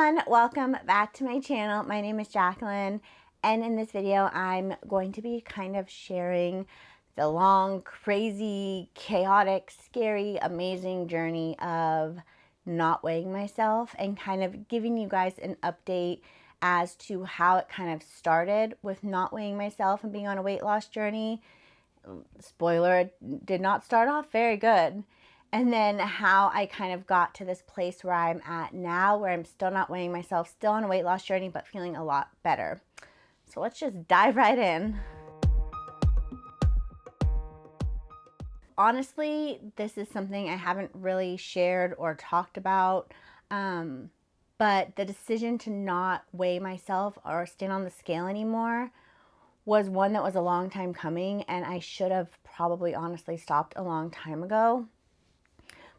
everyone, welcome back to my channel. My name is Jacqueline, and in this video I'm going to be kind of sharing the long, crazy, chaotic, scary, amazing journey of not weighing myself and kind of giving you guys an update as to how it kind of started with not weighing myself and being on a weight loss journey. Spoiler, it did not start off very good. And then how I kind of got to this place where I'm at now, where I'm still not weighing myself, still on a weight loss journey, but feeling a lot better. So let's just dive right in. Honestly, this is something I haven't really shared or talked about, but the decision to not weigh myself or stand on the scale anymore was one that was a long time coming, and I should have probably honestly stopped a long time ago.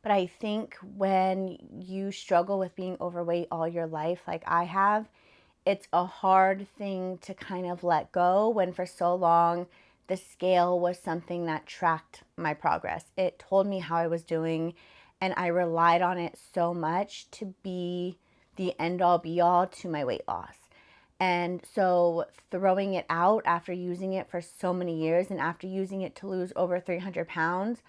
But I think when you struggle with being overweight all your life, like I have, it's a hard thing to kind of let go when for so long the scale was something that tracked my progress. It told me how I was doing, and I relied on it so much to be the end all be all to my weight loss. And so throwing it out after using it for so many years and after using it to lose over 300 pounds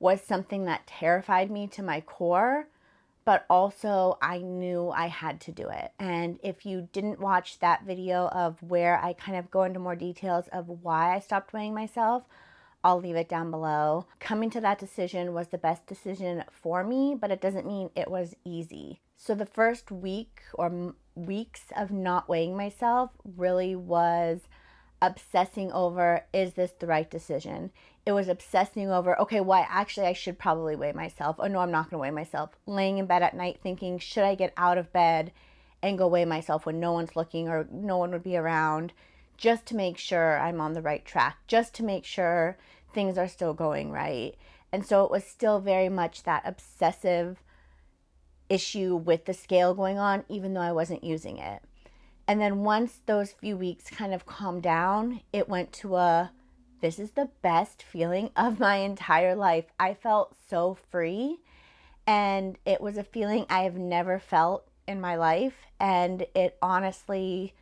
was something that terrified me to my core, but also I knew I had to do it. And if you didn't watch that video of where I kind of go into more details of why I stopped weighing myself, I'll leave it down below. Coming to that decision was the best decision for me, but it doesn't mean it was easy. So the first week or weeks of not weighing myself really was obsessing over, is this the right decision? It was obsessing over, okay, well, actually I should probably weigh myself. Oh no, I'm not gonna weigh myself. Laying in bed at night thinking, should I get out of bed and go weigh myself when no one's looking or no one would be around, just to make sure I'm on the right track, just to make sure things are still going right. And so it was still very much that obsessive issue with the scale going on, even though I wasn't using it. And then once those few weeks kind of calmed down, it went to this is the best feeling of my entire life. I felt so free, and it was a feeling I have never felt in my life. And it honestly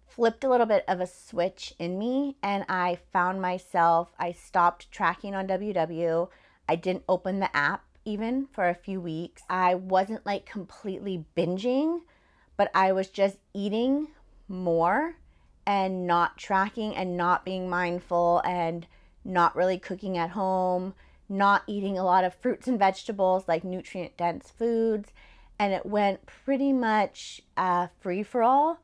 flipped a little bit of a switch in me, and I found myself, I stopped tracking on WW. I didn't open the app even for a few weeks. I wasn't like completely binging, but I was just eating more and not tracking and not being mindful and not really cooking at home, not eating a lot of fruits and vegetables, like nutrient dense foods. And it went pretty much free for all.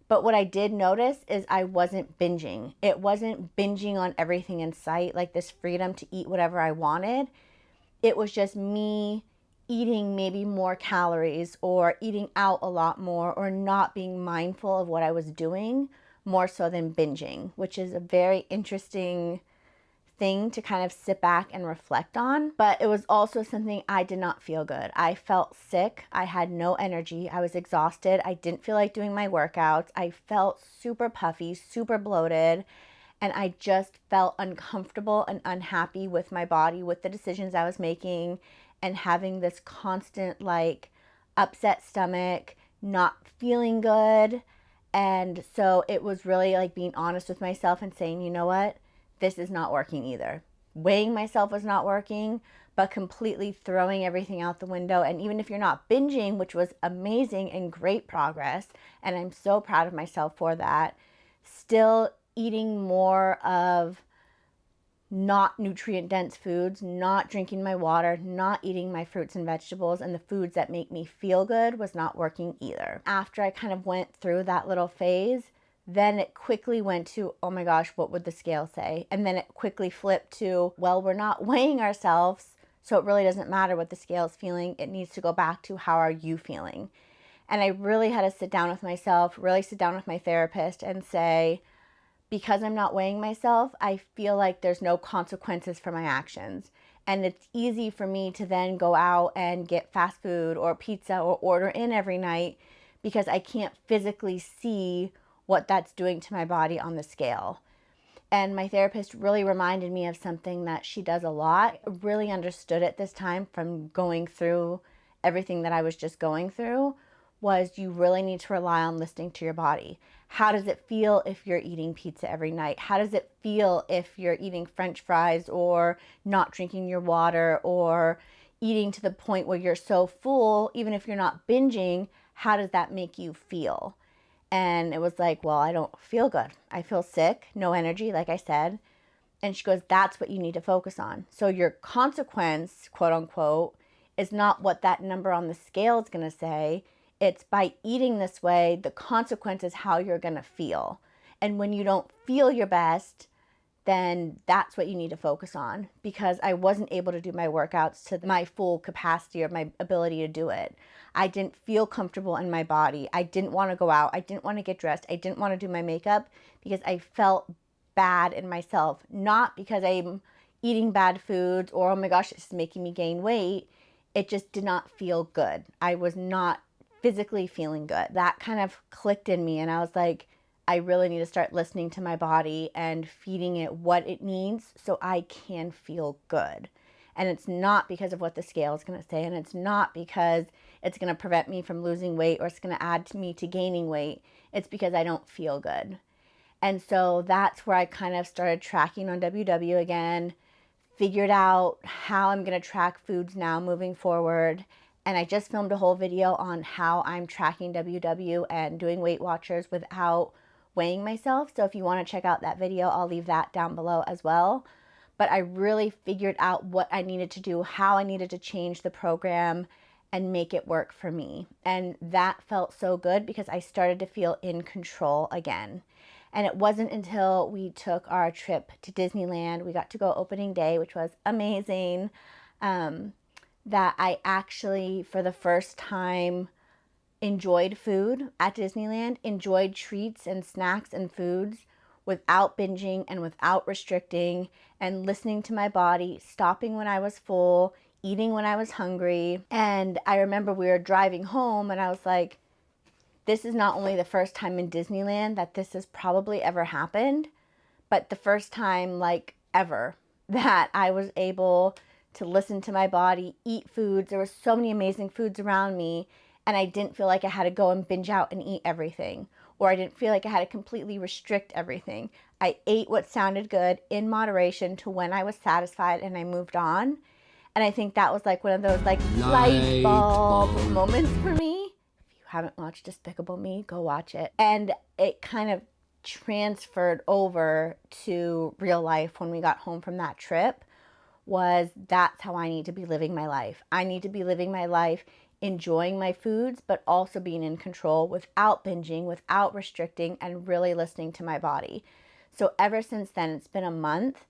But what I did notice is I wasn't binging. It wasn't binging on everything in sight, like this freedom to eat whatever I wanted. It was just me eating maybe more calories or eating out a lot more or not being mindful of what I was doing more so than binging, which is a very interesting thing to kind of sit back and reflect on. But it was also something I did not feel good. I felt sick. I had no energy. I was exhausted. I didn't feel like doing my workouts. I felt super puffy, super bloated, and I just felt uncomfortable and unhappy with my body, with the decisions I was making, and having this constant like upset stomach, not feeling good. And so it was really like being honest with myself and saying, you know what, this is not working either. Weighing myself was not working, but completely throwing everything out the window. And even if you're not binging, which was amazing and great progress, and I'm so proud of myself for that, still eating more of not nutrient dense foods, not drinking my water, not eating my fruits and vegetables, and the foods that make me feel good was not working either. After I kind of went through that little phase, then it quickly went to, oh my gosh, what would the scale say? And then it quickly flipped to, well, we're not weighing ourselves, so it really doesn't matter what the scale is feeling. It needs to go back to, how are you feeling? And I really had to sit down with myself, really sit down with my therapist and say, because I'm not weighing myself, I feel like there's no consequences for my actions. And it's easy for me to then go out and get fast food or pizza or order in every night because I can't physically see what that's doing to my body on the scale. And my therapist really reminded me of something that she does a lot. I really understood it this time from going through everything that I was just going through, was you really need to rely on listening to your body. How does it feel if you're eating pizza every night? How does it feel if you're eating French fries or not drinking your water or eating to the point where you're so full, even if you're not binging? How does that make you feel? And it was like, well, I don't feel good. I feel sick, no energy, like I said. And she goes, that's what you need to focus on. So your consequence, quote unquote, is not what that number on the scale is going to say. It's by eating this way, the consequence is how you're going to feel. And when you don't feel your best, then that's what you need to focus on, because I wasn't able to do my workouts to my full capacity or my ability to do it. I didn't feel comfortable in my body. I didn't want to go out. I didn't want to get dressed. I didn't want to do my makeup because I felt bad in myself, not because I'm eating bad foods or, oh my gosh, it's making me gain weight. It just did not feel good. I was not physically feeling good. That kind of clicked in me, and I was like, I really need to start listening to my body and feeding it what it needs so I can feel good. And it's not because of what the scale is going to say, and it's not because it's going to prevent me from losing weight or it's going to add to me to gaining weight. It's because I don't feel good. And so that's where I kind of started tracking on WW again, figured out how I'm going to track foods now moving forward. And I just filmed a whole video on how I'm tracking WW and doing Weight Watchers without weighing myself. So if you want to check out that video, I'll leave that down below as well. But I really figured out what I needed to do, how I needed to change the program and make it work for me. And that felt so good because I started to feel in control again. And it wasn't until we took our trip to Disneyland, we got to go opening day, which was amazing, that I actually, for the first time, enjoyed food at Disneyland, enjoyed treats and snacks and foods without binging and without restricting, and listening to my body, stopping when I was full, eating when I was hungry. And I remember we were driving home and I was like, this is not only the first time in Disneyland that this has probably ever happened, but the first time like ever that I was able to listen to my body, eat foods. There were so many amazing foods around me, and I didn't feel like I had to go and binge out and eat everything, or I didn't feel like I had to completely restrict everything. I ate what sounded good in moderation to when I was satisfied, and I moved on. And I think that was like one of those like light bulb moments for me. If you haven't watched Despicable Me, go watch it. And it kind of transferred over to real life when we got home from that trip. Was that's how I need to be living my life. I need to be living my life enjoying my foods, but also being in control without binging, without restricting, and really listening to my body. So ever since then, it's been a month.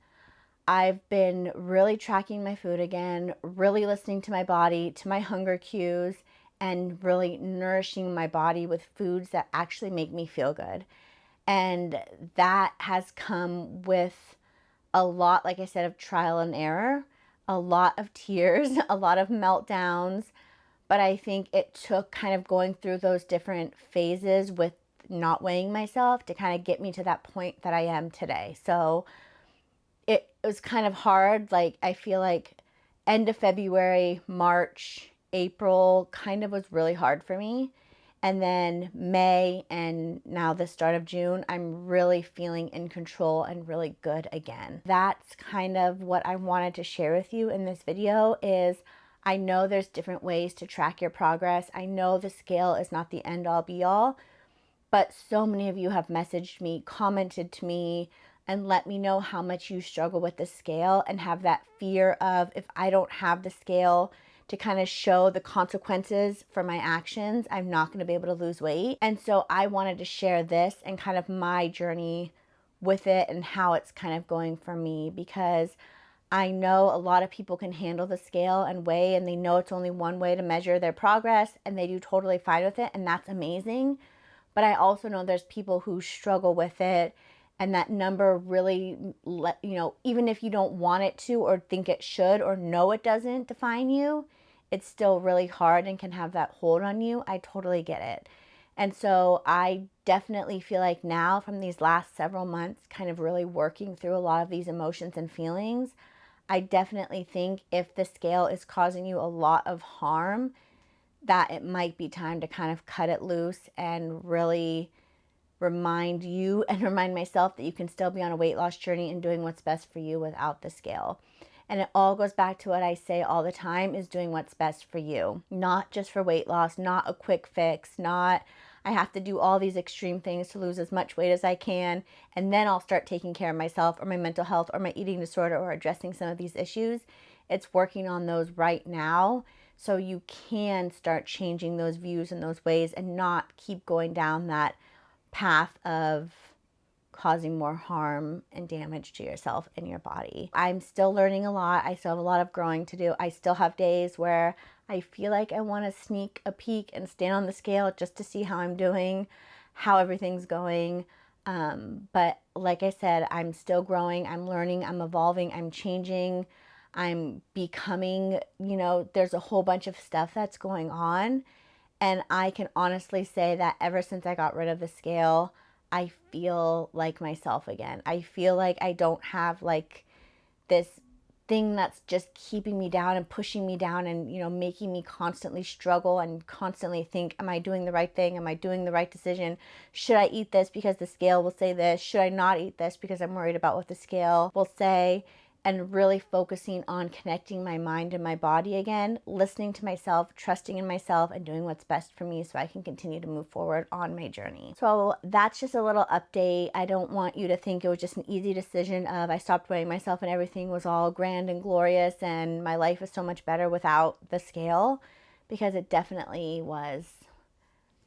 I've been really tracking my food again, really listening to my body, to my hunger cues, and really nourishing my body with foods that actually make me feel good. And that has come with a lot, like I said, of trial and error, a lot of tears, a lot of meltdowns. But I think it took kind of going through those different phases with not weighing myself to kind of get me to that point that I am today. So it was kind of hard. Like, I feel like end of February, March, April kind of was really hard for me. And then May and now the start of June, I'm really feeling in control and really good again. That's kind of what I wanted to share with you in this video. Is I know there's different ways to track your progress. I know the scale is not the end all be all, but so many of you have messaged me, commented to me, and let me know how much you struggle with the scale and have that fear of, if I don't have the scale to kind of show the consequences for my actions, I'm not going to be able to lose weight. And so I wanted to share this and kind of my journey with it and how it's kind of going for me, because I know a lot of people can handle the scale and weigh, and they know it's only one way to measure their progress, and they do totally fine with it, and that's amazing. But I also know there's people who struggle with it, and that number really, even if you don't want it to or think it should or know it doesn't define you, it's still really hard and can have that hold on you. I totally get it. And so I definitely feel like now, from these last several months, kind of really working through a lot of these emotions and feelings, I definitely think if the scale is causing you a lot of harm, that it might be time to kind of cut it loose and really remind you and remind myself that you can still be on a weight loss journey and doing what's best for you without the scale. And it all goes back to what I say all the time, is doing what's best for you, not just for weight loss, not a quick fix, not I have to do all these extreme things to lose as much weight as I can, and then I'll start taking care of myself or my mental health or my eating disorder or addressing some of these issues. It's working on those right now so you can start changing those views and those ways and not keep going down that path of causing more harm and damage to yourself and your body. I'm still learning a lot. I still have a lot of growing to do. I still have days where I feel like I want to sneak a peek and stand on the scale just to see how I'm doing, how everything's going. But like I said, I'm still growing, I'm learning, I'm evolving, I'm changing, I'm becoming, there's a whole bunch of stuff that's going on. And I can honestly say that ever since I got rid of the scale, I feel like myself again. I feel like I don't have like this thing that's just keeping me down and pushing me down and, making me constantly struggle and constantly think, am I doing the right thing? Am I doing the right decision? Should I eat this because the scale will say this? Should I not eat this because I'm worried about what the scale will say? And really focusing on connecting my mind and my body again, listening to myself, trusting in myself, and doing what's best for me so I can continue to move forward on my journey. So that's just a little update. I don't want you to think it was just an easy decision of I stopped weighing myself and everything was all grand and glorious and my life is so much better without the scale, because it definitely was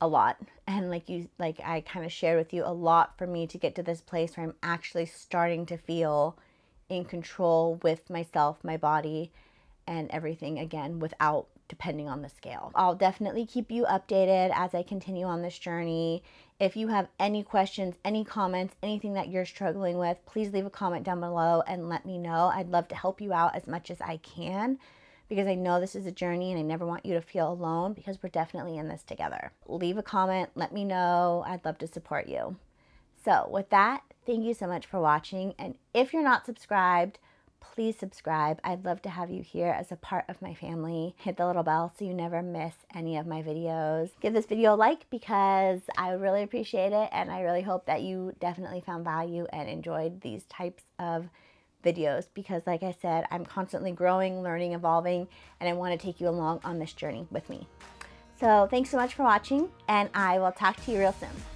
a lot. And like I kind of shared with you, a lot for me to get to this place where I'm actually starting to feel in control with myself, my body, and everything again without depending on the scale. I'll definitely keep you updated as I continue on this journey. If you have any questions, any comments, anything that you're struggling with, please leave a comment down below and let me know. I'd love to help you out as much as I can, because I know this is a journey and I never want you to feel alone, because we're definitely in this together. Leave a comment, let me know. I'd love to support you. So with that, thank you so much for watching. And if you're not subscribed, please subscribe. I'd love to have you here as a part of my family. Hit the little bell so you never miss any of my videos. Give this video a like because I would really appreciate it. And I really hope that you definitely found value and enjoyed these types of videos, because like I said, I'm constantly growing, learning, evolving, and I want to take you along on this journey with me. So thanks so much for watching, and I will talk to you real soon.